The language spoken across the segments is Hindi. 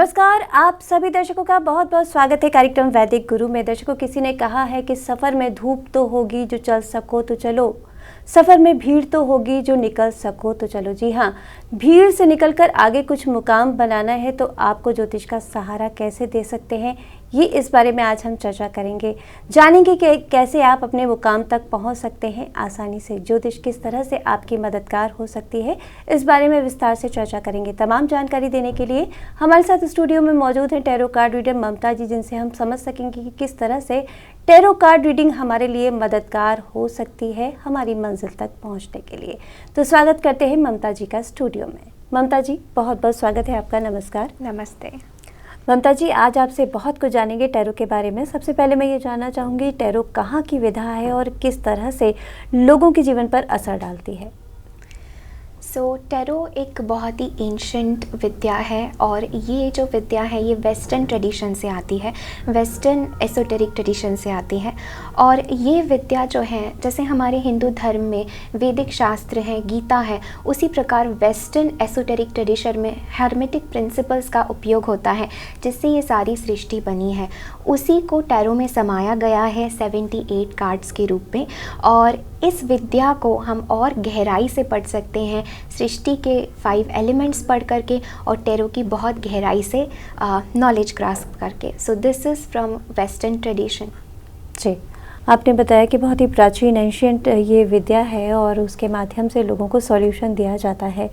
नमस्कार, आप सभी दर्शकों का बहुत बहुत स्वागत है कार्यक्रम वैदिक गुरु में। दर्शकों, किसी ने कहा है कि सफ़र में धूप तो होगी जो चल सको तो चलो, सफ़र में भीड़ तो होगी जो निकल सको तो चलो। जी हाँ, भीड़ से निकलकर आगे कुछ मुकाम बनाना है तो आपको ज्योतिष का सहारा कैसे दे सकते हैं, ये इस बारे में आज हम चर्चा करेंगे। जानेंगे कि कैसे आप अपने मुकाम तक पहुंच सकते हैं आसानी से, ज्योतिष किस तरह से आपकी मददगार हो सकती है, इस बारे में विस्तार से चर्चा करेंगे। तमाम जानकारी देने के लिए हमारे साथ स्टूडियो में मौजूद हैं टैरो कार्ड रीडर ममता जी, जिनसे हम समझ सकेंगे कि किस तरह से टैरो कार्ड रीडिंग हमारे लिए मददगार हो सकती है हमारी मंजिल तक पहुँचने के लिए। तो स्वागत करते हैं ममता जी का स्टूडियो में। ममता जी, बहुत बहुत स्वागत है आपका। नमस्कार। नमस्ते ममता जी, आज आपसे बहुत कुछ जानेंगे टैरो के बारे में। सबसे पहले मैं ये जानना चाहूँगी, टैरो कहाँ की विधा है और किस तरह से लोगों के जीवन पर असर डालती है? टैरो एक बहुत ही एंशंट विद्या है और ये जो विद्या है ये वेस्टर्न ट्रेडिशन से आती है, वेस्टर्न एसोटेरिक ट्रेडिशन से आती है। और ये विद्या जो है, जैसे हमारे हिंदू धर्म में वैदिक शास्त्र हैं, गीता है, उसी प्रकार वेस्टर्न एसोटेरिक ट्रेडिशन में हर्मेटिक प्रिंसिपल्स का उपयोग होता है, जिससे ये सारी सृष्टि बनी है। उसी को टैरो में समाया गया है 78 कार्ड्स के रूप में। और इस विद्या को हम और गहराई से पढ़ सकते हैं सृष्टि के 5 एलिमेंट्स पढ़ करके और टैरो की बहुत गहराई से नॉलेज ग्रास्प करके। So this is from western tradition. जी, आपने बताया कि बहुत ही प्राचीन एंशियंट ये विद्या है और उसके माध्यम से लोगों को सॉल्यूशन दिया जाता है।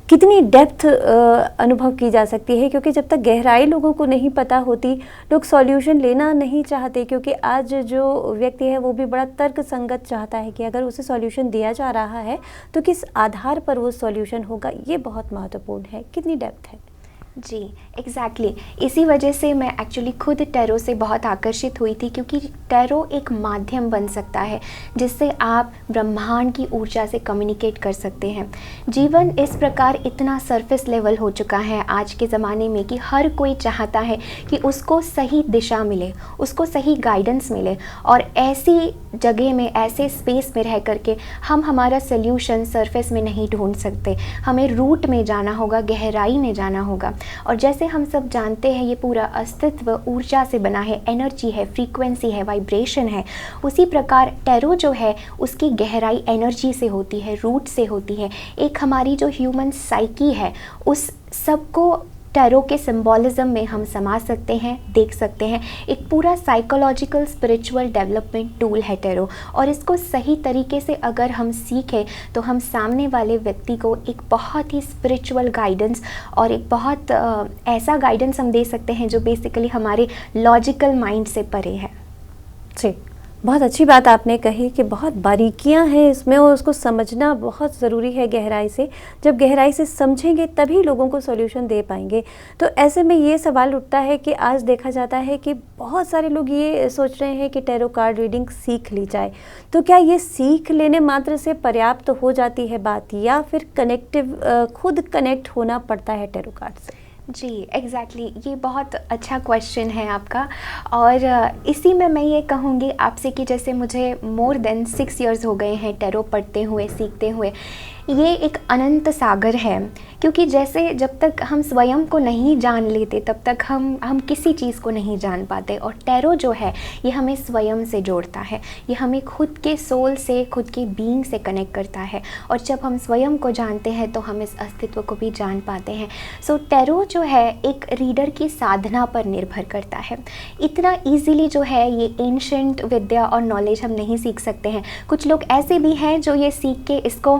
कितनी डेप्थ अनुभव की जा सकती है, क्योंकि जब तक गहराई लोगों को नहीं पता होती, लोग सॉल्यूशन लेना नहीं चाहते। क्योंकि आज जो व्यक्ति है वो भी बड़ा तर्क संगत चाहता है कि अगर उसे सॉल्यूशन दिया जा रहा है तो किस आधार पर वो सॉल्यूशन होगा, ये बहुत महत्वपूर्ण है। कितनी डेप्थ है? जी एग्जैक्टली इसी वजह से मैं एक्चुअली खुद टैरो से बहुत आकर्षित हुई थी, क्योंकि टैरो एक माध्यम बन सकता है जिससे आप ब्रह्मांड की ऊर्जा से कम्युनिकेट कर सकते हैं। जीवन इस प्रकार इतना सरफेस लेवल हो चुका है आज के ज़माने में कि हर कोई चाहता है कि उसको सही दिशा मिले, उसको सही गाइडेंस मिले। और ऐसी जगह में, ऐसे स्पेस में रह करके हम हमारा सोल्यूशन सरफेस में नहीं ढूंढ सकते, हमें रूट में जाना होगा, गहराई में जाना होगा। और जैसे हम सब जानते हैं ये पूरा अस्तित्व ऊर्जा से बना है, एनर्जी है, फ्रीक्वेंसी है, वाइब्रेशन है। उसी प्रकार टैरो जो है उसकी गहराई एनर्जी से होती है, रूट से होती है। एक हमारी जो ह्यूमन साइकी है उस सबको टैरो के सिंबॉलिज्म में हम समा सकते हैं, देख सकते हैं। एक पूरा साइकोलॉजिकल स्पिरिचुअल डेवलपमेंट टूल है टैरो। और इसको सही तरीके से अगर हम सीखें तो हम सामने वाले व्यक्ति को एक बहुत ही स्पिरिचुअल गाइडेंस और एक बहुत ऐसा गाइडेंस हम दे सकते हैं जो बेसिकली हमारे लॉजिकल माइंड से परे है। जी, बहुत अच्छी बात आपने कही कि बहुत बारीकियां हैं इसमें और उसको समझना बहुत ज़रूरी है गहराई से। जब गहराई से समझेंगे तभी लोगों को सॉल्यूशन दे पाएंगे। तो ऐसे में ये सवाल उठता है कि आज देखा जाता है कि बहुत सारे लोग ये सोच रहे हैं कि टैरो कार्ड रीडिंग सीख ली जाए। तो क्या ये सीख लेने मात्र से पर्याप्त हो जाती है बात, या फिर खुद कनेक्ट होना पड़ता है टैरो कार्ड से? जी एग्जैक्टली ये बहुत अच्छा क्वेश्चन है आपका। और इसी में मैं ये कहूँगी आपसे कि जैसे मुझे मोर देन 6 इयर्स हो गए हैं टैरो पढ़ते हुए, सीखते हुए। ये एक अनंत सागर है, क्योंकि जैसे जब तक हम स्वयं को नहीं जान लेते तब तक हम किसी चीज़ को नहीं जान पाते। और टैरो जो है ये हमें स्वयं से जोड़ता है, ये हमें खुद के सोल से, खुद के बीइंग से कनेक्ट करता है। और जब हम स्वयं को जानते हैं तो हम इस अस्तित्व को भी जान पाते हैं। सो टैरो जो है एक रीडर की साधना पर निर्भर करता है। इतना ईजीली जो है ये एंशंट विद्या और नॉलेज हम नहीं सीख सकते हैं। कुछ लोग ऐसे भी हैं जो ये सीख के इसको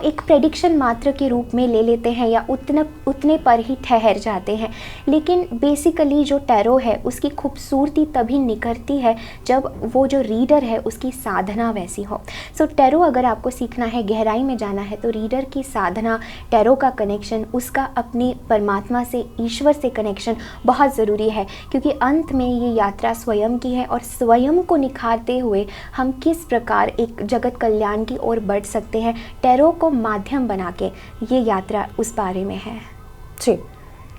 एक प्रेडिक्शन मात्र के रूप में ले लेते हैं या उतने पर ही ठहर जाते हैं। लेकिन बेसिकली जो टैरो है उसकी खूबसूरती तभी निखरती है जब वो जो रीडर है उसकी साधना वैसी हो। सो टैरो अगर आपको सीखना है, गहराई में जाना है, तो रीडर की साधना, टैरो का कनेक्शन, उसका अपनी परमात्मा से, ईश्वर से कनेक्शन बहुत ज़रूरी है। क्योंकि अंत में ये यात्रा स्वयं की है और स्वयं को निखारते हुए हम किस प्रकार एक जगत कल्याण की ओर बढ़ सकते हैं, टैरो को माध्यम बना के ये यात्रा उस बारे में है। जी,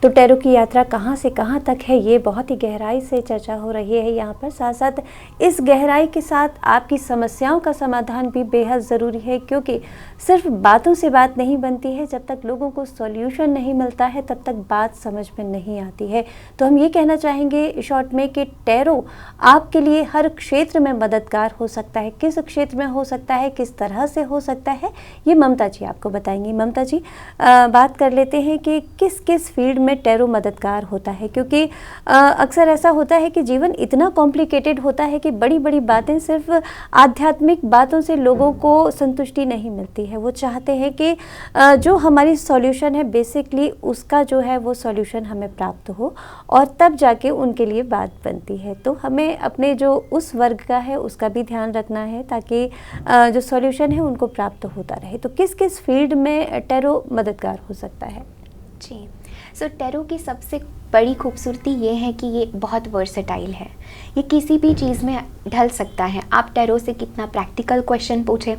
तो टैरो की यात्रा कहाँ से कहाँ तक है, ये बहुत ही गहराई से चर्चा हो रही है यहाँ पर। साथ साथ इस गहराई के साथ आपकी समस्याओं का समाधान भी बेहद ज़रूरी है, क्योंकि सिर्फ बातों से बात नहीं बनती है। जब तक लोगों को सॉल्यूशन नहीं मिलता है तब तक बात समझ में नहीं आती है। तो हम ये कहना चाहेंगे शॉर्ट में कि टैरो आपके लिए हर क्षेत्र में मददगार हो सकता है। किस क्षेत्र में हो सकता है, किस तरह से हो सकता है, ये ममता जी आपको बताएंगी। ममता जी, बात कर लेते हैं कि किस किस फील्ड में टैरो मददगार होता है, क्योंकि अक्सर ऐसा होता है कि जीवन इतना कॉम्प्लिकेटेड होता है कि बड़ी बड़ी बातें, सिर्फ आध्यात्मिक बातों से लोगों को संतुष्टि नहीं मिलती है। वो चाहते हैं कि जो हमारी सॉल्यूशन है बेसिकली उसका जो है वो सॉल्यूशन हमें प्राप्त हो, और तब जाके उनके लिए बात बनती है। तो हमें अपने जो उस वर्ग का है उसका भी ध्यान रखना है, ताकि जो सॉल्यूशन है उनको प्राप्त होता रहे। तो किस किस फील्ड में टैरो मददगार हो सकता है? जी, सो टैरो की सबसे बड़ी खूबसूरती ये है कि ये बहुत वर्सेटाइल है। ये किसी भी चीज़ में ढल सकता है। आप टैरो से कितना प्रैक्टिकल क्वेश्चन पूछें,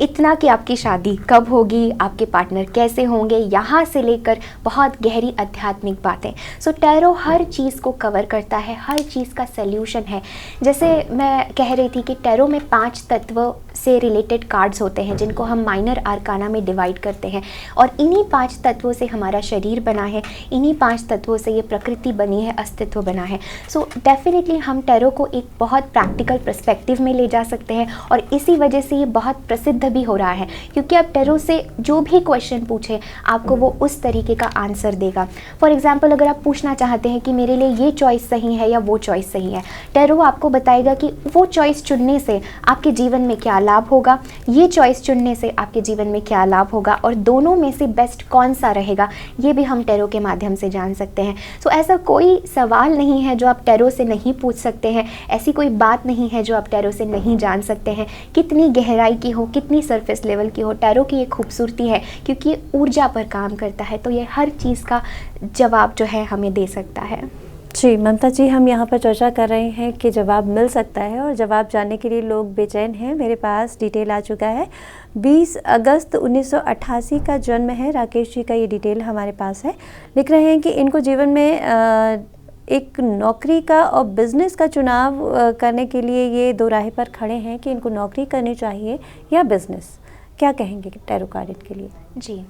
इतना कि आपकी शादी कब होगी, आपके पार्टनर कैसे होंगे, यहाँ से लेकर बहुत गहरी आध्यात्मिक बातें। सो टैरो हर चीज़ को कवर करता है, हर चीज़ का सल्यूशन है। जैसे मैं कह रही थी कि टैरो में 5 तत्व से रिलेटेड कार्ड्स होते हैं जिनको हम माइनर आर्काना में डिवाइड करते हैं, और इन्हीं 5 तत्वों से हमारा शरीर बना है, इन्हीं 5 तत्वों से ये प्रकृति बनी है, अस्तित्व बना है। सो डेफिनेटली हम टैरो को एक बहुत प्रैक्टिकल पर्सपेक्टिव में ले जा सकते हैं, और इसी वजह से ये बहुत प्रसिद्ध भी हो रहा है, क्योंकि आप टैरो से जो भी क्वेश्चन पूछें आपको वो उस तरीके का आंसर देगा। फॉर एग्जाम्पल, अगर आप पूछना चाहते हैं कि मेरे लिए ये चॉइस सही है या वो चॉइस सही है, टैरो आपको बताएगा कि वो चॉइस चुनने से आपके जीवन में क्या लाभ होगा, ये चॉइस चुनने से आपके जीवन में क्या लाभ होगा, और दोनों में से बेस्ट कौन सा रहेगा, ये भी हम टैरो के माध्यम से जान सकते हैं। सो ऐसा कोई सवाल नहीं है जो आप टैरो से नहीं पूछ सकते हैं, ऐसी कोई बात नहीं है जो आप टैरो से नहीं जान सकते हैं। कितनी गहराई की हो, कितनी सरफेस लेवल की हो, टैरो की ये खूबसूरती है क्योंकि ये ऊर्जा पर काम करता है, तो ये हर चीज़ का जवाब जो है हमें दे सकता है। जी ममता जी, हम यहाँ पर चर्चा कर रहे हैं कि जवाब मिल सकता है, और जवाब जानने के लिए लोग बेचैन हैं। मेरे पास डिटेल आ चुका है, 20 अगस्त 1988 का जन्म है राकेश जी का, ये डिटेल हमारे पास है। लिख रहे हैं कि इनको जीवन में एक नौकरी का और बिज़नेस का चुनाव करने के लिए ये दो राह पर खड़े हैं कि इनको नौकरी करनी चाहिए या बिज़नेस। क्या कहेंगे टैरो कार्ड के लिए? जी,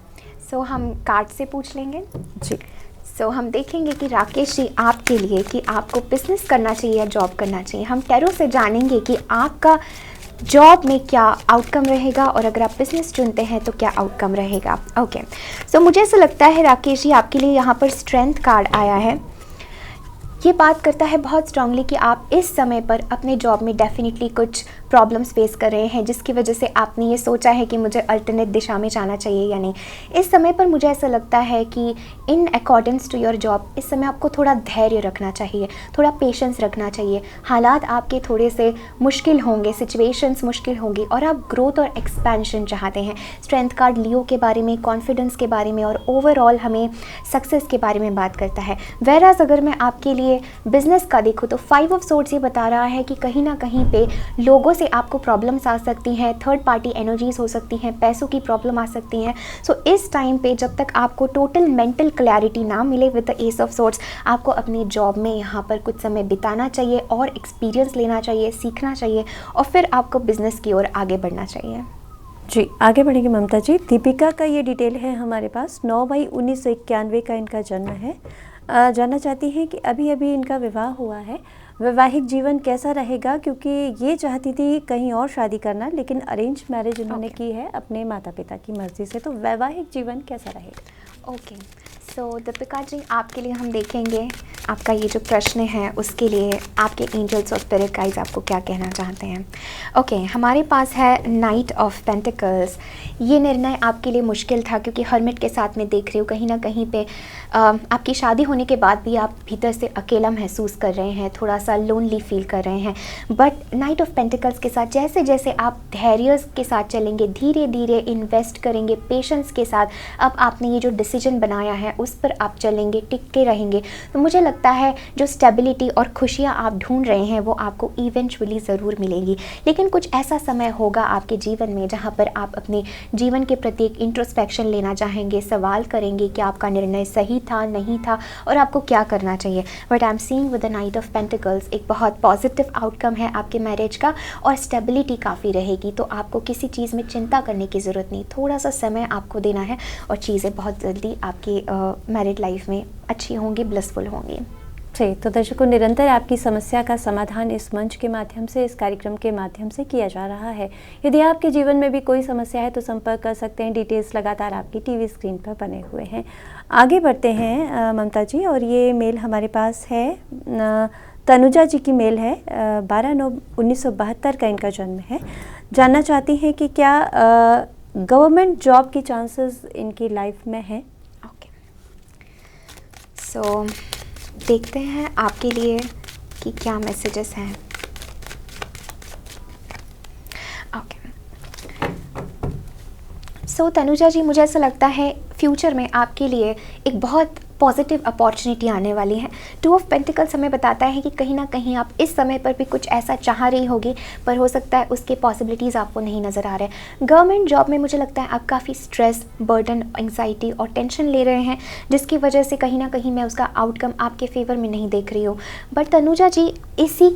सो हम कार्ड से पूछ लेंगे। जी, सो हम देखेंगे कि राकेश जी आपके लिए कि आपको बिज़नेस करना चाहिए या जॉब करना चाहिए। हम टैरो से जानेंगे कि आपका जॉब में क्या आउटकम रहेगा, और अगर आप बिज़नेस चुनते हैं तो क्या आउटकम रहेगा। ओके, सो मुझे ऐसा लगता है राकेश जी आपके लिए यहाँ पर स्ट्रेंथ कार्ड आया है। ये बात करता है बहुत स्ट्रांगली कि आप इस समय पर अपने जॉब में डेफिनेटली कुछ प्रॉब्लम्स फेस कर रहे हैं, जिसकी वजह से आपने ये सोचा है कि मुझे अल्टरनेट दिशा में जाना चाहिए या नहीं। इस समय पर मुझे ऐसा लगता है कि in accordance to your job इस समय आपको थोड़ा धैर्य रखना चाहिए, थोड़ा पेशेंस रखना चाहिए। हालात आपके थोड़े से मुश्किल होंगे, सिचुएशंस मुश्किल होंगी, और आप ग्रोथ और एक्सपेंशन चाहते हैं। स्ट्रेंथ कार्ड लियो के बारे में, कॉन्फिडेंस के बारे में और ओवरऑल हमें सक्सेस के बारे में बात करता है। वेराज अगर मैं आपके लिए बिजनेस का देखूँ तो 5 ऑफ सोर्ड्स ये बता रहा है कि कहीं ना कहीं पे लोगों से आपको प्रॉब्लम्स आ सकती हैं, थर्ड पार्टी एनर्जीज हो सकती हैं, पैसों की प्रॉब्लम आ सकती हैं। सो इस टाइम पे जब तक आपको टोटल मेंटल क्लैरिटी ना मिले with the S of swords, आपको अपनी जॉब में यहाँ पर कुछ समय बिताना चाहिए और एक्सपीरियंस लेना चाहिए, सीखना चाहिए, और फिर आपको बिजनेस की ओर आगे बढ़ना चाहिए। जी आगे बढ़ेंगे ममता जी। दीपिका का ये डिटेल है हमारे पास, 9 मई 1991 का इनका जन्म है। जानना चाहती हैं कि अभी अभी इनका विवाह हुआ है, वैवाहिक जीवन कैसा रहेगा, क्योंकि ये चाहती थी कहीं और शादी करना, लेकिन अरेंज मैरिज इन्होंने की है अपने माता पिता की मर्जी से। तो वैवाहिक जीवन कैसा रहेगा? ओके, सो दीपिका जी आपके लिए हम देखेंगे आपका ये जो प्रश्न है उसके लिए आपके एंजल्स और स्पिरिट गाइड्स आपको क्या कहना चाहते हैं। ओके, हमारे पास है नाइट ऑफ पेंटिकल्स। ये निर्णय आपके लिए मुश्किल था क्योंकि हर्मिट के साथ में देख रही हूँ कहीं ना कहीं पे आपकी शादी होने के बाद भी आप भीतर से अकेला महसूस कर रहे हैं, थोड़ा सा लोनली फील कर रहे हैं। बट नाइट ऑफ पेंटिकल्स के साथ जैसे जैसे आप धैर्य के साथ चलेंगे, धीरे धीरे इन्वेस्ट करेंगे पेशेंस के साथ, अब आपने ये जो डिसीजन बनाया है उस पर आप चलेंगे, टिक के रहेंगे, तो मुझे लगता है जो स्टेबिलिटी और खुशियाँ आप ढूंढ रहे हैं वो आपको इवेंचुअली ज़रूर मिलेंगी। लेकिन कुछ ऐसा समय होगा आपके जीवन में जहाँ पर आप अपने जीवन के प्रति एक इंट्रोस्पेक्शन लेना चाहेंगे, सवाल करेंगे कि आपका निर्णय सही था, नहीं था, और आपको क्या करना चाहिए। But I am seeing with the night of pentacles एक बहुत पॉजिटिव आउटकम है आपके मैरिज का, और स्टेबिलिटी काफ़ी रहेगी, तो आपको किसी चीज़ में चिंता करने की ज़रूरत नहीं। थोड़ा सा समय आपको देना है और चीज़ें बहुत जल्दी आपकी मैरिड लाइफ में अच्छी होंगी, ब्लिसफुल होंगी। जी, तो दर्शकों, निरंतर आपकी समस्या का समाधान इस मंच के माध्यम से, इस कार्यक्रम के माध्यम से किया जा रहा है। यदि आपके जीवन में भी कोई समस्या है तो संपर्क कर सकते हैं। डिटेल्स लगातार आपकी टीवी स्क्रीन पर बने हुए हैं। आगे बढ़ते हैं ममता जी, और ये मेल हमारे पास है, तनुजा जी की मेल है। 12/9/1972 का इनका जन्म है। जानना चाहती हैं कि क्या गवर्नमेंट जॉब की चांसेस इनकी लाइफ में हैं। ओके, सो देखते हैं आपके लिए कि क्या मैसेजेस हैं। ओके, सो तनुजा जी, मुझे ऐसा लगता है फ्यूचर में आपके लिए एक बहुत पॉजिटिव अपॉर्चुनिटी आने वाली है। 2 ऑफ पेंटिकल्स हमें बताता है कि कहीं ना कहीं आप इस समय पर भी कुछ ऐसा चाह रही होगी, पर हो सकता है उसके पॉसिबिलिटीज़ आपको नहीं नज़र आ रहे हैं। गवर्नमेंट जॉब में मुझे लगता है आप काफ़ी स्ट्रेस, बर्डन, एंग्जाइटी और टेंशन ले रहे हैं, जिसकी वजह से कहीं ना कहीं मैं उसका आउटकम आपके फेवर में नहीं देख रही हूँ। बट तनुजा जी, इसी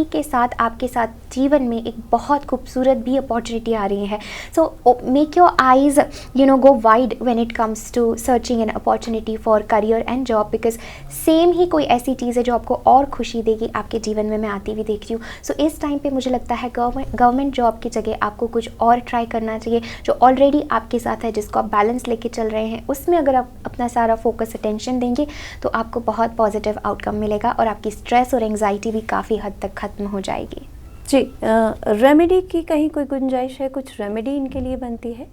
के साथ आपके साथ जीवन में एक बहुत खूबसूरत भी अपॉर्चुनिटी आ रही है। So make your eyes go wide when it comes to searching an opportunity for career and job, because same ही कोई ऐसी चीज़ है जो आपको और खुशी देगी आपके जीवन में मैं आती हुई देख रही हूँ। सो इस टाइम पे मुझे लगता है गवर्नमेंट जॉब की जगह आपको कुछ और ट्राई करना चाहिए जो ऑलरेडी आपके साथ है, जिसको आप बैलेंस लेके चल रहे हैं। उसमें अगर आप अपना सारा फोकस अटेंशन देंगे तो आपको बहुत पॉजिटिव आउटकम मिलेगा और आपकी स्ट्रेस और एंग्जाइटी भी काफ़ी हद तक ख़त्म हो जाएगी। जी, रेमेडी की कहीं कोई गुंजाइश है? कुछ रेमेडी इनके लिए बनती है?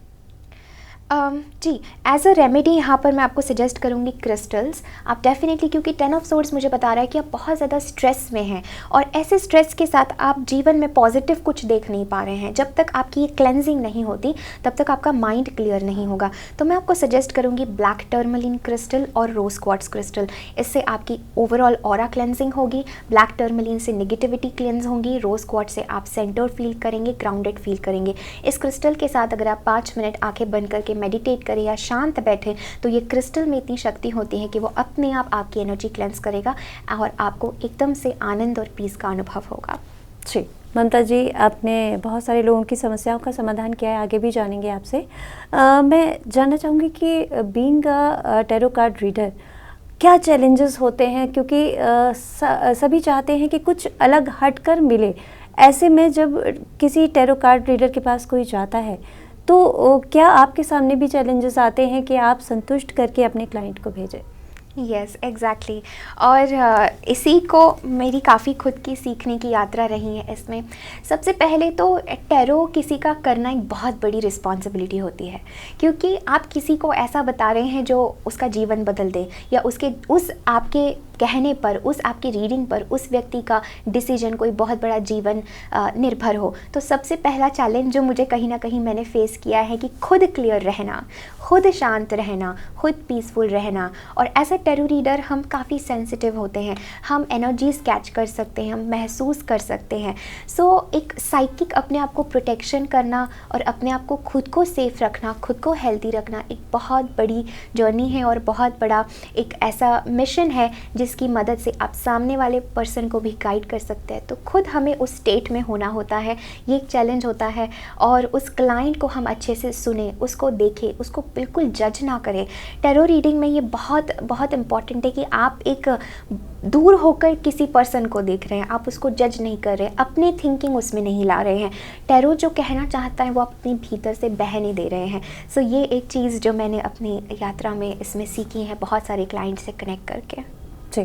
जी, एज अ रेमेडी यहाँ पर मैं आपको सजेस्ट करूँगी क्रिस्टल्स। आप डेफिनेटली, क्योंकि 10 ऑफ सोर्ड्स मुझे बता रहा है कि आप बहुत ज़्यादा स्ट्रेस में हैं और ऐसे स्ट्रेस के साथ आप जीवन में पॉजिटिव कुछ देख नहीं पा रहे हैं। जब तक आपकी ये क्लेंजिंग नहीं होती तब तक आपका माइंड क्लियर नहीं होगा। तो मैं आपको सजेस्ट करूँगी ब्लैक टर्मलिन क्रिस्टल और रोज क्वार्ट्ज क्रिस्टल। इससे आपकी ओवरऑल ऑरा क्लेंजिंग होगी। ब्लैक टर्मलिन से नेगेटिविटी क्लेंज होगी, रोज क्वार्ट्ज से आप सेंटर्ड फील करेंगे, ग्राउंडेड फील करेंगे। इस क्रिस्टल के साथ अगर आप 5 मिनट आंखें बंद करके मेडिटेट करें या शांत बैठे तो ये क्रिस्टल में इतनी शक्ति होती है कि वो अपने आप आपकी एनर्जी क्लेंस करेगा और आपको एकदम से आनंद और पीस का अनुभव होगा। जी, ममता जी, आपने बहुत सारे लोगों की समस्याओं का समाधान किया है। आगे भी जानेंगे आपसे। मैं जानना चाहूँगी कि being a tarot card reader क्या चैलेंजेस होते हैं, क्योंकि सभी चाहते हैं कि कुछ अलग हटकर मिले। ऐसे में जब किसी टैरो कार्ड रीडर के पास कोई जाता है तो क्या आपके सामने भी चैलेंजेस आते हैं कि आप संतुष्ट करके अपने क्लाइंट को भेजें? Yes, exactly. और इसी को मेरी काफ़ी खुद की सीखने की यात्रा रही है। इसमें सबसे पहले तो टैरो किसी का करना एक बहुत बड़ी रिस्पॉन्सिबिलिटी होती है, क्योंकि आप किसी को ऐसा बता रहे हैं जो उसका जीवन बदल दे या उस आपके कहने पर, उस आपकी रीडिंग पर उस व्यक्ति का डिसीजन कोई बहुत बड़ा जीवन निर्भर हो। तो सबसे पहला चैलेंज जो मुझे कहीं ना कहीं मैंने फेस किया है कि खुद क्लियर रहना, खुद शांत रहना, खुद पीसफुल रहना। और एज अ टैरो रीडर हम काफ़ी सेंसिटिव होते हैं, हम एनर्जीज कैच कर सकते हैं, हम महसूस कर सकते हैं। सो एक साइकिक अपने आप को प्रोटेक्शन करना और अपने आप को खुद को सेफ रखना, खुद को हेल्दी रखना एक बहुत बड़ी जर्नी है और बहुत बड़ा एक ऐसा मिशन है जिसकी मदद से आप सामने वाले पर्सन को भी गाइड कर सकते हैं। तो खुद हमें उस स्टेट में होना होता है, ये एक चैलेंज होता है। और उस क्लाइंट को हम अच्छे से सुने, उसको देखें, उसको बिल्कुल जज ना करें। टैरो रीडिंग में ये बहुत बहुत इम्पॉर्टेंट है कि आप एक दूर होकर किसी पर्सन को देख रहे हैं, आप उसको जज नहीं कर रहे, अपनी थिंकिंग उसमें नहीं ला रहे हैं। टैरो जो कहना चाहता है वो आप अपने भीतर से बहने दे रहे हैं। सो ये एक चीज़ जो मैंने अपनी यात्रा में इसमें सीखी है, बहुत सारे क्लाइंट से कनेक्ट करके। जी,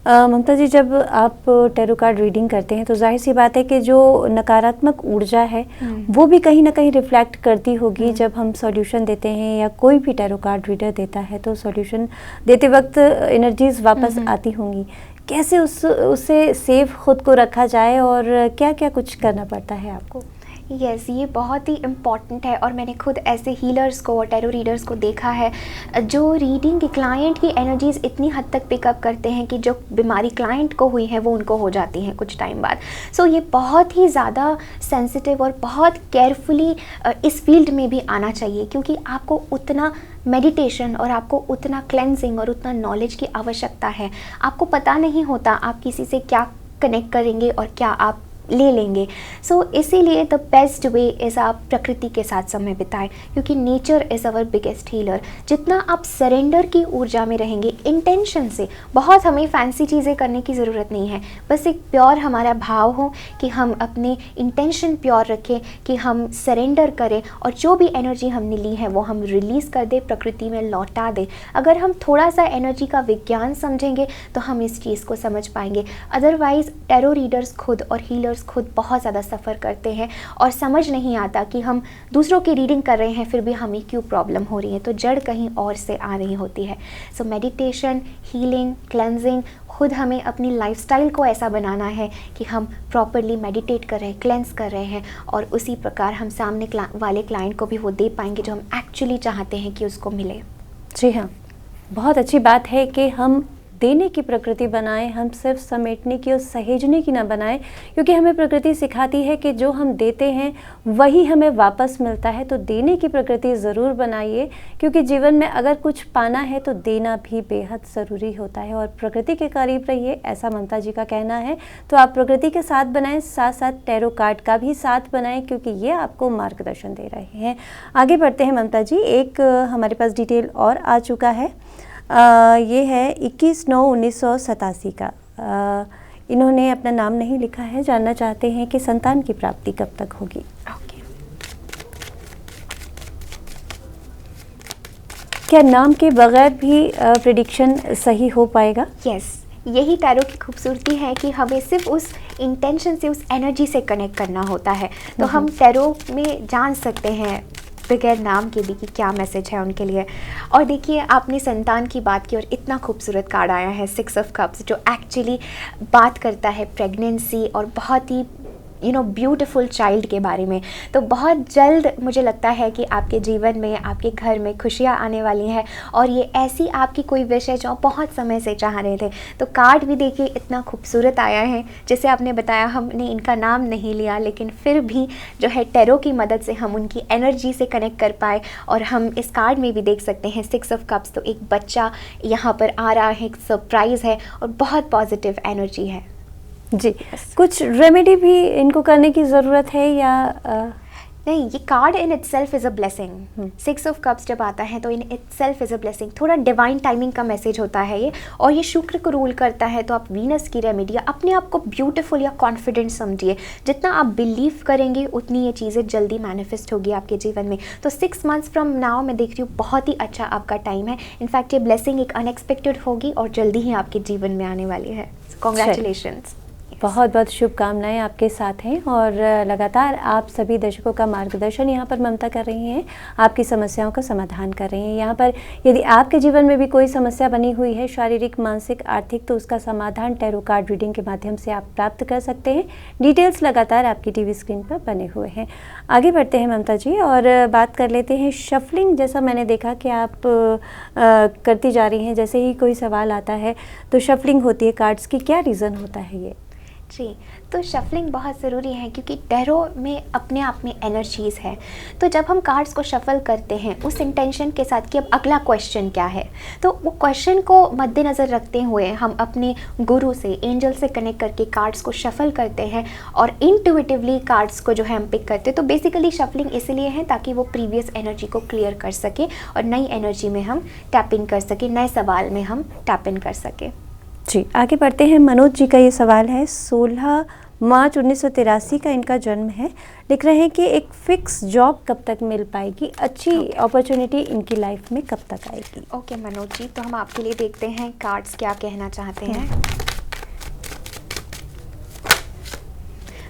ममता जी, जब आप टैरो कार्ड रीडिंग करते हैं तो जाहिर सी बात है कि जो नकारात्मक ऊर्जा है वो भी कहीं ना कहीं रिफ्लेक्ट करती होगी जब हम सॉल्यूशन देते हैं या कोई भी टैरो कार्ड रीडर देता है तो सॉल्यूशन देते वक्त एनर्जीज वापस आती होंगी। कैसे उससे सेफ खुद को रखा जाए और क्या क्या कुछ करना पड़ता है आपको? यस, ये बहुत ही इम्पॉर्टेंट है और मैंने खुद ऐसे हीलर्स को और टैरो रीडर्स को देखा है जो रीडिंग के क्लाइंट की एनर्जीज इतनी हद तक पिकअप करते हैं कि जो बीमारी क्लाइंट को हुई है वो उनको हो जाती हैं कुछ टाइम बाद। सो ये बहुत ही ज़्यादा सेंसिटिव और बहुत केयरफुली इस फील्ड में भी आना चाहिए, क्योंकि आपको उतना मेडिटेशन और आपको उतना क्लेंजिंग और उतना नॉलेज की आवश्यकता है। आपको पता नहीं होता आप किसी से क्या कनेक्ट करेंगे और क्या आप ले लेंगे। सो इसीलिए द बेस्ट वे इज़ आप प्रकृति के साथ समय बिताएं, क्योंकि nature is our biggest healer. जितना आप सरेंडर की ऊर्जा में रहेंगे इंटेंशन से, बहुत हमें फैंसी चीज़ें करने की ज़रूरत नहीं है, बस एक प्योर हमारा भाव हो कि हम अपने इंटेंशन प्योर रखें, कि हम सरेंडर करें और जो भी एनर्जी हमने ली है वो हम रिलीज़ कर दें, प्रकृति में लौटा दें। अगर हम थोड़ा सा एनर्जी का विज्ञान समझेंगे तो हम इस चीज़ को समझ पाएंगे। अदरवाइज़ टैरो रीडर्स खुद और हीलर्स खुद बहुत ज़्यादा सफ़र करते हैं और समझ नहीं आता कि हम दूसरों की रीडिंग कर रहे हैं फिर भी हमें क्यों प्रॉब्लम हो रही है, तो जड़ कहीं और से आ रही होती है। सो मेडिटेशन, हीलिंग, क्लेंजिंग, खुद हमें अपनी लाइफस्टाइल को ऐसा बनाना है कि हम प्रॉपरली मेडिटेट कर रहे हैं, क्लेंस कर रहे हैं, और उसी प्रकार हम सामने वाले क्लाइंट को भी वो दे पाएंगे जो हम एक्चुअली चाहते हैं कि उसको मिले। जी हाँ, बहुत अच्छी बात है कि हम देने की प्रकृति बनाएं, हम सिर्फ समेटने की और सहेजने की ना बनाएं, क्योंकि हमें प्रकृति सिखाती है कि जो हम देते हैं वही हमें वापस मिलता है। तो देने की प्रकृति ज़रूर बनाइए, क्योंकि जीवन में अगर कुछ पाना है तो देना भी बेहद ज़रूरी होता है। और प्रकृति के करीब रहिए, ऐसा ममता जी का कहना है। तो आप प्रकृति के साथ बनाएं, साथ साथ टैरो कार्ड का भी साथ बनाएं, क्योंकि ये आपको मार्गदर्शन दे रहे हैं। आगे बढ़ते हैं ममता जी, एक हमारे पास डिटेल और आ चुका है। ये है 21/9/1987 का। इन्होंने अपना नाम नहीं लिखा है, जानना चाहते हैं कि संतान की प्राप्ति कब तक होगी। ओके, क्या नाम के बगैर भी प्रेडिक्शन सही हो पाएगा? यस, यही टैरो की खूबसूरती है कि हमें सिर्फ उस इंटेंशन से, उस एनर्जी से कनेक्ट करना होता है। तो हम टैरो में जान सकते हैं बगैर नाम के भी कि क्या मैसेज है उनके लिए। और देखिए, आपने संतान की बात की और इतना खूबसूरत कार्ड आया है 6 ऑफ कप्स, जो एक्चुअली बात करता है प्रेगनेंसी और बहुत ही ब्यूटीफुल चाइल्ड के बारे में। तो बहुत जल्द मुझे लगता है कि आपके जीवन में, आपके घर में खुशियाँ आने वाली हैं, और ये ऐसी आपकी कोई विश है जो बहुत समय से चाह रहे थे। तो कार्ड भी देखिए इतना खूबसूरत आया है। जैसे आपने बताया, हमने इनका नाम नहीं लिया, लेकिन फिर भी जो है टैरो की मदद से हम उनकी एनर्जी से कनेक्ट कर पाए। और हम इस कार्ड में भी देख सकते हैं 6 ऑफ कप्स, तो एक बच्चा यहाँ पर आ रहा है, एक सरप्राइज़ है और बहुत पॉजिटिव एनर्जी है। जी, कुछ रेमेडी भी इनको करने की ज़रूरत है या नहीं? ये card in itself is a blessing. 6 of cups जब आता है तो in itself is a blessing. थोड़ा डिवाइन टाइमिंग का मैसेज होता है ये, और ये शुक्र को रूल करता है। तो आप वीनस की रेमेडी या अपने आप को ब्यूटीफुल या कॉन्फिडेंट समझिए। जितना आप बिलीव करेंगे उतनी ये चीज़ें जल्दी मैनिफेस्ट होगी आपके जीवन में। तो 6 मंथ्स फ्रॉम नाउ मैं देख रही हूँ बहुत ही अच्छा आपका टाइम है। इनफैक्ट ये ब्लेसिंग एक अनएक्सपेक्टेड होगी और जल्दी ही आपके जीवन में आने वाली है। कॉन्ग्रेचुलेशंस। बहुत बहुत शुभकामनाएं आपके साथ हैं, और लगातार आप सभी दर्शकों का मार्गदर्शन यहाँ पर ममता कर रही हैं, आपकी समस्याओं का समाधान कर रही हैं। यहाँ पर यदि आपके जीवन में भी कोई समस्या बनी हुई है, शारीरिक, मानसिक, आर्थिक, तो उसका समाधान टैरो कार्ड रीडिंग के माध्यम से आप प्राप्त कर सकते हैं। डिटेल्स लगातार आपकी टीवी स्क्रीन पर बने हुए हैं। आगे बढ़ते हैं ममता जी और बात कर लेते हैं शफलिंग। जैसा मैंने देखा कि आप करती जा रही हैं, जैसे ही कोई सवाल आता है तो शफलिंग होती है कार्ड्स की, क्या रीज़न होता है ये? जी, तो शफलिंग बहुत ज़रूरी है, क्योंकि टैरो में अपने आप में एनर्जीज़ है। तो जब हम कार्ड्स को शफल करते हैं उस इंटेंशन के साथ कि अब अगला क्वेश्चन क्या है, तो वो क्वेश्चन को मद्देनज़र रखते हुए हम अपने गुरु से, एंजल से कनेक्ट करके कार्ड्स को शफल करते हैं और इंट्यूटिवली कार्ड्स को जो है हम पिक करते हैं। तो बेसिकली शफलिंग इसलिए है ताकि वो प्रीवियस एनर्जी को क्लियर कर सके और नई एनर्जी में हम टैप इन कर सके, नए सवाल में हम टैप इन कर सके। जी, आगे बढ़ते हैं। मनोज जी का ये सवाल है, 16 मार्च 1983 का इनका जन्म है। लिख रहे हैं कि एक फिक्स जॉब कब तक मिल पाएगी, अच्छी अपॉर्चुनिटी इनकी लाइफ में कब तक आएगी? ओके मनोज जी, तो हम आपके लिए देखते हैं कार्ड्स क्या कहना चाहते हैं।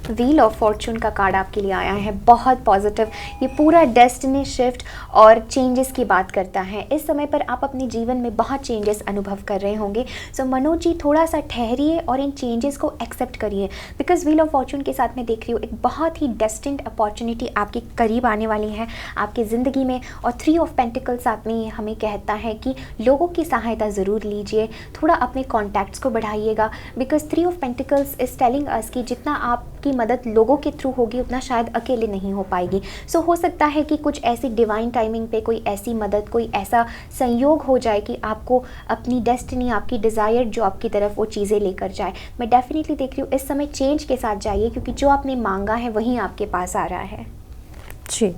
व्हील ऑफ फॉर्चून का कार्ड आपके लिए आया है, बहुत पॉजिटिव। ये पूरा डेस्टिनी शिफ्ट और चेंजेस की बात करता है। इस समय पर आप अपने जीवन में बहुत चेंजेस अनुभव कर रहे होंगे। सो मनोज जी, थोड़ा सा ठहरिए और इन चेंजेस को एक्सेप्ट करिए, बिकॉज व्हील ऑफ फॉर्चून के साथ मैं देख रही हूँ एक बहुत ही डेस्टिन्ड अपॉर्चुनिटी आपके करीब आने वाली है आपकी ज़िंदगी में। और 3 ऑफ पेंटिकल्स साथ में हमें कहता है कि लोगों की सहायता ज़रूर लीजिए, थोड़ा अपने कॉन्टैक्ट्स को बढ़ाइएगा, because 3 of pentacles is telling us कि जितना आपकी मदद लोगों के थ्रू होगी उतना शायद अकेले नहीं हो पाएगी। सो हो सकता है कि कुछ ऐसी डिवाइन टाइमिंग पे कोई ऐसी मदद, कोई ऐसा संयोग हो जाए कि आपको अपनी डेस्टिनी, आपकी डिज़ायर जो आपकी तरफ वो चीज़ें लेकर जाए। मैं डेफिनेटली देख रही हूँ इस समय चेंज के साथ जाइए, क्योंकि जो आपने मांगा है वही आपके पास आ रहा है। जी,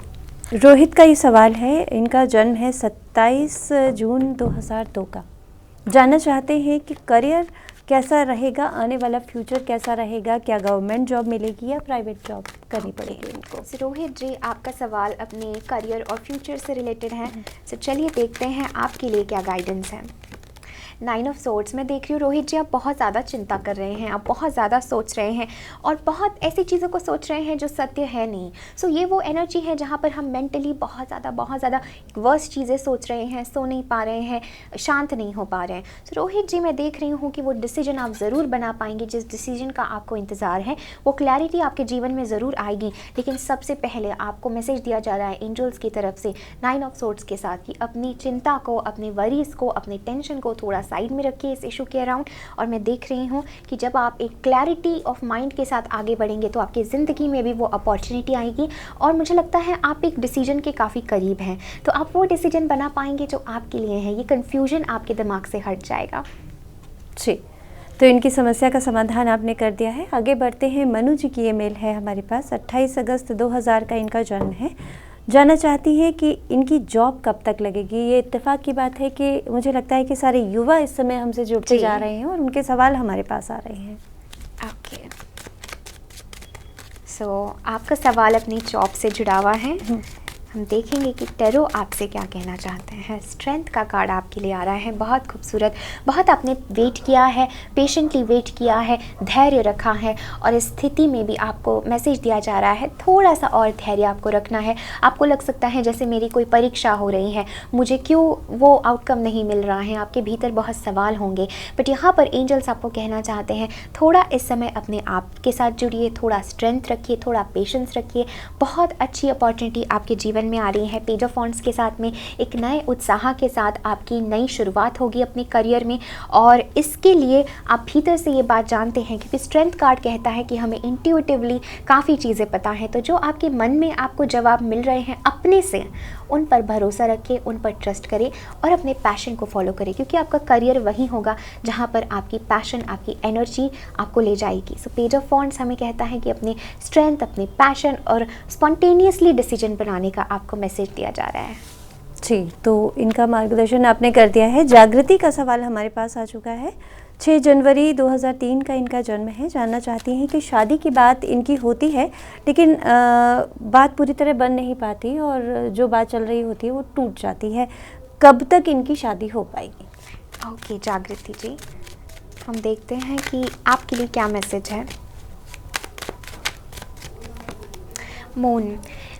रोहित का ये सवाल है, इनका जन्म है 27 जून 2002 का। जानना चाहते हैं कि करियर कैसा रहेगा, आने वाला फ्यूचर कैसा रहेगा, क्या गवर्नमेंट जॉब मिलेगी या प्राइवेट जॉब करनी पड़ेगी इनको। रोहित जी, आपका सवाल अपने करियर और फ्यूचर से रिलेटेड है। सो चलिए देखते हैं आपके लिए क्या गाइडेंस है। 9 ऑफ सोर्ड्स में देख रही हूँ रोहित जी, आप बहुत ज़्यादा चिंता कर रहे हैं, आप बहुत ज़्यादा सोच रहे हैं और बहुत ऐसी चीज़ों को सोच रहे हैं जो सत्य है नहीं। सो ये वो एनर्जी है जहाँ पर हम मेंटली बहुत ज़्यादा वर्स्ट चीज़ें सोच रहे हैं, सो नहीं पा रहे हैं, शांत नहीं हो पा रहे हैं। सो रोहित जी, मैं देख रही हूँ कि वो डिसीजन आप ज़रूर बना पाएंगे जिस डिसीजन का आपको इंतज़ार है। वो क्लैरिटी आपके जीवन में ज़रूर आएगी, लेकिन सबसे पहले आपको मैसेज दिया जा रहा है एंजल्स की तरफ से 9 ऑफ सोर्ड्स के साथ कि अपनी चिंता को, अपने वरीज़ को, अपने टेंशन को थोड़ा साइड में रखिए इस इशू के अराउंड। और मैं देख रही हूँ कि जब आप एक क्लैरिटी ऑफ माइंड के साथ आगे बढ़ेंगे तो आपकी ज़िंदगी में भी वो अपॉर्चुनिटी आएगी। और मुझे लगता है आप एक डिसीजन के काफ़ी करीब हैं, तो आप वो डिसीजन बना पाएंगे जो आपके लिए है। ये कन्फ्यूजन आपके दिमाग से हट जाएगा। जी, तो इनकी समस्या का समाधान आपने कर दिया है। आगे बढ़ते हैं। मनु जी की ये मेल है हमारे पास, 28 अगस्त 2000 का इनका जन्म है। जानना चाहती हैं कि इनकी जॉब कब तक लगेगी। ये इत्तेफाक की बात है कि मुझे लगता है कि सारे युवा इस समय हमसे जुड़ते जा रहे हैं और उनके सवाल हमारे पास आ रहे हैं। ओके, सो आपका सवाल अपनी जॉब से जुड़ा हुआ है। हम देखेंगे कि टैरो आपसे क्या कहना चाहते हैं। स्ट्रेंथ का कार्ड आपके लिए आ रहा है, बहुत खूबसूरत। बहुत आपने वेट किया है, पेशेंटली वेट किया है, धैर्य रखा है और इस स्थिति में भी आपको मैसेज दिया जा रहा है थोड़ा सा और धैर्य आपको रखना है। आपको लग सकता है जैसे मेरी कोई परीक्षा हो रही है, मुझे क्यों वो आउटकम नहीं मिल रहा है, आपके भीतर बहुत सवाल होंगे। बट यहाँ पर एंजल्स आपको कहना चाहते हैं थोड़ा इस समय अपने आप के साथ जुड़िए, थोड़ा स्ट्रेंथ रखिए, थोड़ा पेशेंस रखिए। बहुत अच्छी अपॉर्चुनिटी आपके जीवन में आ रही है। पेज ऑफ वॉन्ड्स के साथ में एक नए उत्साह के साथ आपकी नई शुरुआत होगी अपने करियर में। और इसके लिए आप भीतर से ये बात जानते हैं, क्योंकि स्ट्रेंथ कार्ड कहता है कि हमें इंट्यूटिवली काफ़ी चीज़ें पता हैं। तो जो आपके मन में आपको जवाब मिल रहे हैं अपने से, उन पर भरोसा रखें, उन पर ट्रस्ट करें और अपने पैशन को फॉलो करें, क्योंकि आपका करियर वही होगा जहाँ पर आपकी पैशन, आपकी एनर्जी आपको ले जाएगी। सो पेज ऑफ वॉन्ड्स हमें कहता है कि अपने स्ट्रेंथ, अपने पैशन और स्पॉन्टेनियसली डिसीजन बनाने का आपको मैसेज दिया जा रहा है। जी, तो इनका मार्गदर्शन आपने कर दिया है। जागृति का सवाल हमारे पास आ चुका है। 6 जनवरी 2003 का इनका जन्म है। जानना चाहती हैं कि शादी की बात इनकी होती है, लेकिन बात पूरी तरह बन नहीं पाती और जो बात चल रही होती है वो टूट जाती है। कब तक इनकी शादी हो पाएगी? ओके जागृति जी, हम देखते हैं कि आपके लिए क्या मैसेज है। मून,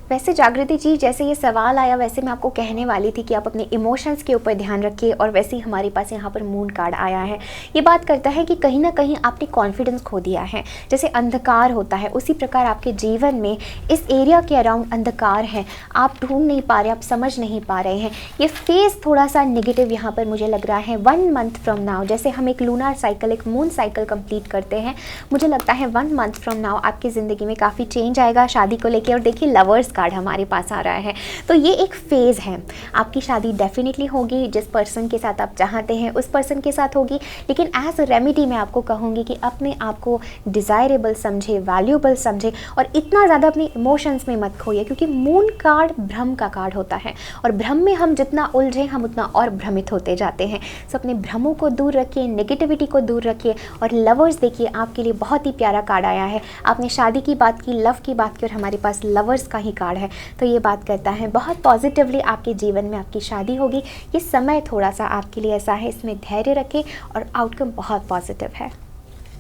वैसे जागृति जी जैसे ये सवाल आया वैसे मैं आपको कहने वाली थी कि आप अपने इमोशंस के ऊपर ध्यान रखिए, और वैसे ही हमारे पास यहाँ पर मून कार्ड आया है। ये बात करता है कि कहीं ना कहीं आपने कॉन्फिडेंस खो दिया है। जैसे अंधकार होता है उसी प्रकार आपके जीवन में इस एरिया के अराउंड अंधकार है, आप ढूंढ नहीं पा रहे, आप समझ नहीं पा रहे हैं। ये फेज़ थोड़ा सा नेगेटिव यहाँ पर मुझे लग रहा है। 1 मंथ फ्रॉम नाउ, जैसे हम एक लूनर साइकिल, एक मून साइकिल कंप्लीट करते हैं, मुझे लगता है 1 मंथ फ्रॉम नाउ आपकी ज़िंदगी में काफ़ी चेंज आएगा शादी को लेकर। और देखिए लवर्स कार्ड हमारे पास आ रहा है, तो ये एक फेज़ है। आपकी शादी डेफिनेटली होगी, जिस पर्सन के साथ आप चाहते हैं उस पर्सन के साथ होगी। लेकिन एज अ रेमेडी मैं आपको कहूँगी कि अपने आप को डिज़ायरेबल समझे, वैल्यूएबल समझे और इतना ज़्यादा अपने इमोशंस में मत खोइए, क्योंकि मून कार्ड भ्रम का कार्ड होता है और भ्रम में हम जितना उलझे हम उतना और भ्रमित होते जाते हैं। सो अपने भ्रमों को दूर रखिए, नेगेटिविटी को दूर रखिए। और लवर्स देखिए आपके लिए बहुत ही प्यारा कार्ड आया है। आपने शादी की बात की, लव की बात की और हमारे पास लवर्स का ही कार्ड है, तो ये बात करता है बहुत पॉजिटिवली आपके जीवन में आपकी शादी होगी। ये समय थोड़ा सा आपके लिए ऐसा है, इसमें धैर्य रखें और आउटकम बहुत पॉजिटिव है।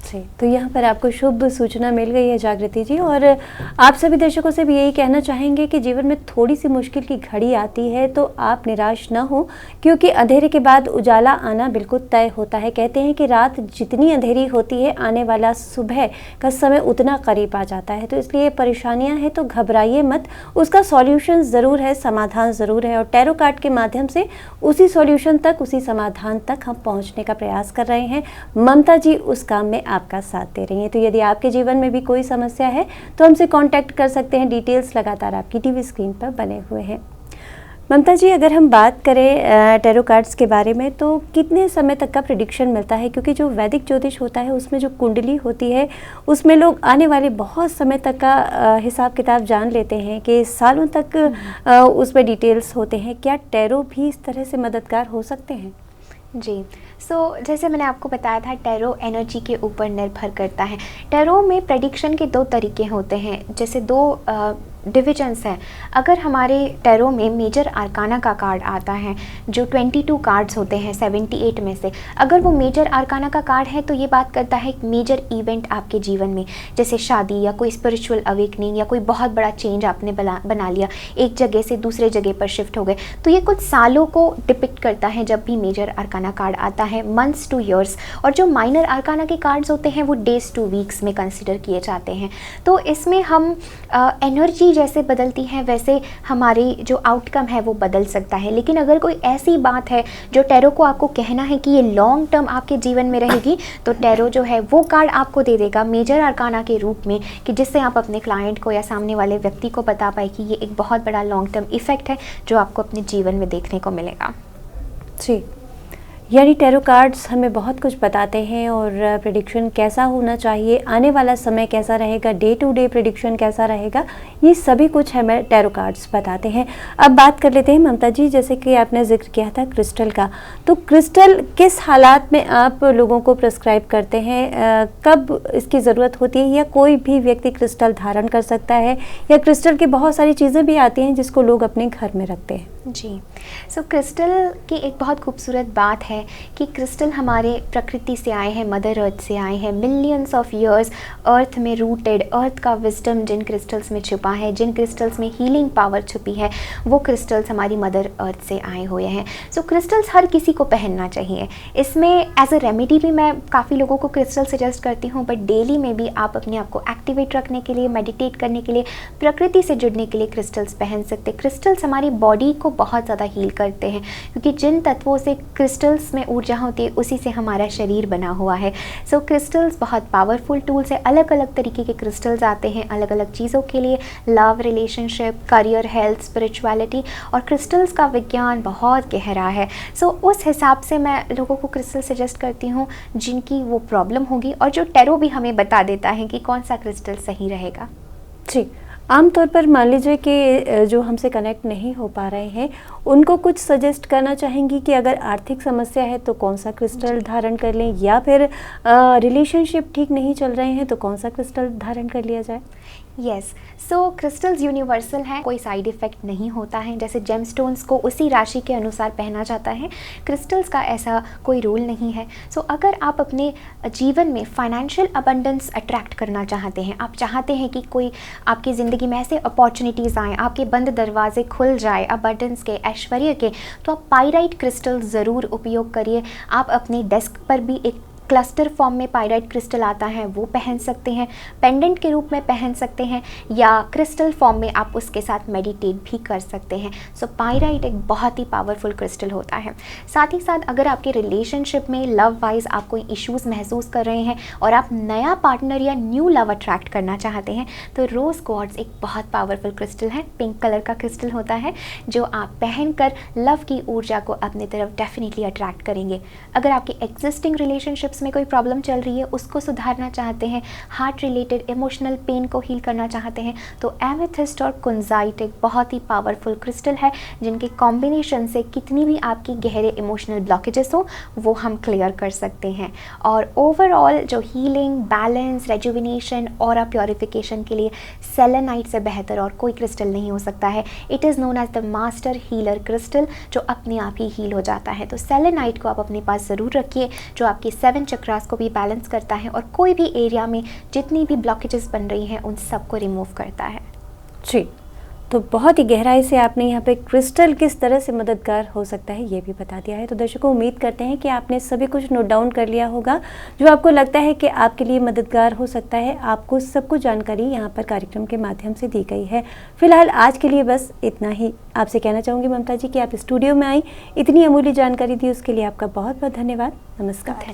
जी, तो यहाँ पर आपको शुभ सूचना मिल गई है जागृति जी। और आप सभी दर्शकों से भी यही कहना चाहेंगे कि जीवन में थोड़ी सी मुश्किल की घड़ी आती है तो आप निराश न हो, क्योंकि अंधेरे के बाद उजाला आना बिल्कुल तय होता है। कहते हैं कि रात जितनी अंधेरी होती है, आने वाला सुबह का समय उतना करीब आ जाता है। तो इसलिए परेशानियाँ हैं तो घबराइए मत, उसका सॉल्यूशन ज़रूर है, समाधान ज़रूर है। और टैरो कार्ड के माध्यम से उसी सॉल्यूशन तक, उसी समाधान तक हम पहुँचने का प्रयास कर रहे हैं। ममता जी उस काम में आपका साथ दे रही हैं। तो यदि आपके जीवन में भी कोई समस्या है तो हमसे कांटेक्ट कर सकते हैं। डिटेल्स लगातार आपकी टीवी स्क्रीन पर बने हुए हैं। ममता जी, अगर हम बात करें टैरो कार्ड्स के बारे में, तो कितने समय तक का प्रेडिक्शन मिलता है? क्योंकि जो वैदिक ज्योतिष होता है उसमें जो कुंडली होती है उसमें लोग आने वाले बहुत समय तक का हिसाब किताब जान लेते हैं कि सालों तक उसमें डिटेल्स होते हैं। क्या टैरो भी इस तरह से मददगार हो सकते हैं? जी, जैसे मैंने आपको बताया था, टैरो एनर्जी के ऊपर निर्भर करता है। टैरो में प्रेडिक्शन के 2 तरीके होते हैं, जैसे 2 डिविजन्स हैं। अगर हमारे टैरो में मेजर आर्काना का कार्ड आता है, जो 22 कार्ड्स होते हैं 78 में से, अगर वो मेजर आर्काना का कार्ड है तो ये बात करता है एक मेजर इवेंट आपके जीवन में, जैसे शादी या कोई स्पिरिचुअल अवेकनिंग या कोई बहुत बड़ा चेंज आपने बना लिया, एक जगह से दूसरे जगह पर शिफ्ट हो गए। तो ये कुछ सालों को डिपिक्ट करता है जब भी मेजर आर्काना कार्ड आता है, मंथ्स टू ईयर्स। और जो माइनर आर्काना के कार्ड्स होते हैं वो डेज टू वीक्स में कंसिडर किए जाते हैं। तो इसमें हम एनर्जी जैसे बदलती हैं वैसे हमारी जो आउटकम है वो बदल सकता है। लेकिन अगर कोई ऐसी बात है जो टैरो को आपको कहना है कि ये लॉन्ग टर्म आपके जीवन में रहेगी, तो टैरो जो है वो कार्ड आपको दे देगा मेजर आर्काना के रूप में, कि जिससे आप अपने क्लाइंट को या सामने वाले व्यक्ति को बता पाए कि ये एक बहुत बड़ा लॉन्ग टर्म इफेक्ट है जो आपको अपने जीवन में देखने को मिलेगा। जी, यानी टैरो कार्ड्स हमें बहुत कुछ बताते हैं और प्रेडिक्शन कैसा होना चाहिए, आने वाला समय कैसा रहेगा, डे टू डे प्रेडिक्शन कैसा रहेगा, ये सभी कुछ हमें टैरो कार्ड्स बताते हैं। अब बात कर लेते हैं ममता जी, जैसे कि आपने जिक्र किया था क्रिस्टल का, तो क्रिस्टल किस हालात में आप लोगों को प्रिस्क्राइब करते हैं? कब इसकी ज़रूरत होती है? या कोई भी व्यक्ति क्रिस्टल धारण कर सकता है, या क्रिस्टल की बहुत सारी चीज़ें भी आती हैं जिसको लोग अपने घर में रखते हैं? जी, क्रिस्टल की एक बहुत खूबसूरत बात है कि क्रिस्टल हमारे प्रकृति से आए हैं, मदर अर्थ से आए हैं। मिलियंस ऑफ ईयर्स अर्थ में रूटेड, अर्थ का विजडम जिन क्रिस्टल्स में छुपा है, जिन क्रिस्टल्स में हीलिंग पावर छुपी है, वो क्रिस्टल्स हमारी मदर अर्थ से आए हुए हैं। क्रिस्टल्स हर किसी को पहनना चाहिए। इसमें एज अ रेमेडी भी मैं काफ़ी लोगों को क्रिस्टल सजेस्ट करती हूँ, बट डेली में भी आप अपने आप को एक्टिवेट रखने के लिए, मेडिटेट करने के लिए, प्रकृति से जुड़ने के लिए क्रिस्टल्स पहन सकते। क्रिस्टल्स हमारी बॉडी को बहुत ज़्यादा हील करते हैं, क्योंकि जिन तत्वों से क्रिस्टल्स में ऊर्जा होती है उसी से हमारा शरीर बना हुआ है। क्रिस्टल्स बहुत पावरफुल टूल्स है। अलग अलग तरीके के क्रिस्टल्स आते हैं अलग अलग चीज़ों के लिए, love, relationship, career, health, spirituality, और क्रिस्टल्स का विज्ञान बहुत गहरा है। उस हिसाब से मैं लोगों को क्रिस्टल सजेस्ट करती हूँ जिनकी वो प्रॉब्लम होगी, और जो टैरो भी हमें बता देता है कि कौन सा क्रिस्टल सही रहेगा। जी, आमतौर पर मान लीजिए कि जो हमसे कनेक्ट नहीं हो पा रहे हैं उनको कुछ सजेस्ट करना चाहेंगी कि अगर आर्थिक समस्या है तो कौन सा क्रिस्टल धारण कर लें, या फिर रिलेशनशिप ठीक नहीं चल रहे हैं तो कौन सा क्रिस्टल धारण कर लिया जाए? यस, क्रिस्टल्स यूनिवर्सल हैं, कोई साइड इफ़ेक्ट नहीं होता है। जैसे जेमस्टोन्स को उसी राशि के अनुसार पहना जाता है, क्रिस्टल्स का ऐसा कोई रूल नहीं है। अगर आप अपने जीवन में फाइनेंशियल अबंडेंस अट्रैक्ट करना चाहते हैं, आप चाहते हैं कि कोई आपकी ज़िंदगी में ऐसे अपॉर्चुनिटीज़ आएँ, आपके बंद दरवाजे खुल जाए अबंडेंस के, ऐश्वर्य के, तो आप पाइराइट क्रिस्टल ज़रूर उपयोग करिए। आप अपने डेस्क पर भी एक क्लस्टर फॉर्म में पाइराइट क्रिस्टल आता है, वो पहन सकते हैं, पेंडेंट के रूप में पहन सकते हैं, या क्रिस्टल फॉर्म में आप उसके साथ मेडिटेट भी कर सकते हैं। पाइराइट एक बहुत ही पावरफुल क्रिस्टल होता है। साथ ही साथ अगर आपके रिलेशनशिप में लव वाइज आप कोई इश्यूज़ महसूस कर रहे हैं और आप नया पार्टनर या न्यू लव अट्रैक्ट करना चाहते हैं, तो रोज़ क्वार्ट्ज एक बहुत पावरफुल क्रिस्टल है। पिंक कलर का क्रिस्टल होता है जो आप पहनकर लव की ऊर्जा को अपनी तरफ डेफिनेटली अट्रैक्ट करेंगे। अगर आपकी एग्जिस्टिंग रिलेशनशिप्स में कोई प्रॉब्लम चल रही है, उसको सुधारना चाहते हैं, हार्ट रिलेटेड इमोशनल पेन को हील करना चाहते हैं, तो एमेथिस्ट और कुंजाइट एक बहुत ही पावरफुल क्रिस्टल है, जिनके कॉम्बिनेशन से कितनी भी आपकी गहरे इमोशनल ब्लॉकेजेस हो वो हम क्लियर कर सकते हैं। और ओवरऑल जो हीलिंग, बैलेंस, रेजुविनेशन और प्योरिफिकेशन के लिए सेलेनाइट से बेहतर और कोई क्रिस्टल नहीं हो सकता है। It is known as the master healer crystal, जो अपने आप ही हील हो जाता है। तो सेलेनाइट को आप अपने पास ज़रूर रखिए, जो आपकी 7 सेवन चक्रास को भी बैलेंस करता है और कोई भी एरिया में जितनी भी ब्लॉकेजेस बन रही हैं उन सबको रिमूव करता है। जी, तो बहुत ही गहराई से आपने यहाँ पे क्रिस्टल किस तरह से मददगार हो सकता है ये भी बता दिया है। तो दर्शकों, उम्मीद करते हैं कि आपने सभी कुछ नोट डाउन कर लिया होगा जो आपको लगता है कि आपके लिए मददगार हो सकता है। आपको सब कुछ जानकारी यहाँ पर कार्यक्रम के माध्यम से दी गई है। फिलहाल आज के लिए बस इतना ही। आपसे कहना चाहूँगी ममता जी कि आप स्टूडियो में आई, इतनी अमूल्य जानकारी दी, उसके लिए आपका बहुत बहुत धन्यवाद। नमस्कार।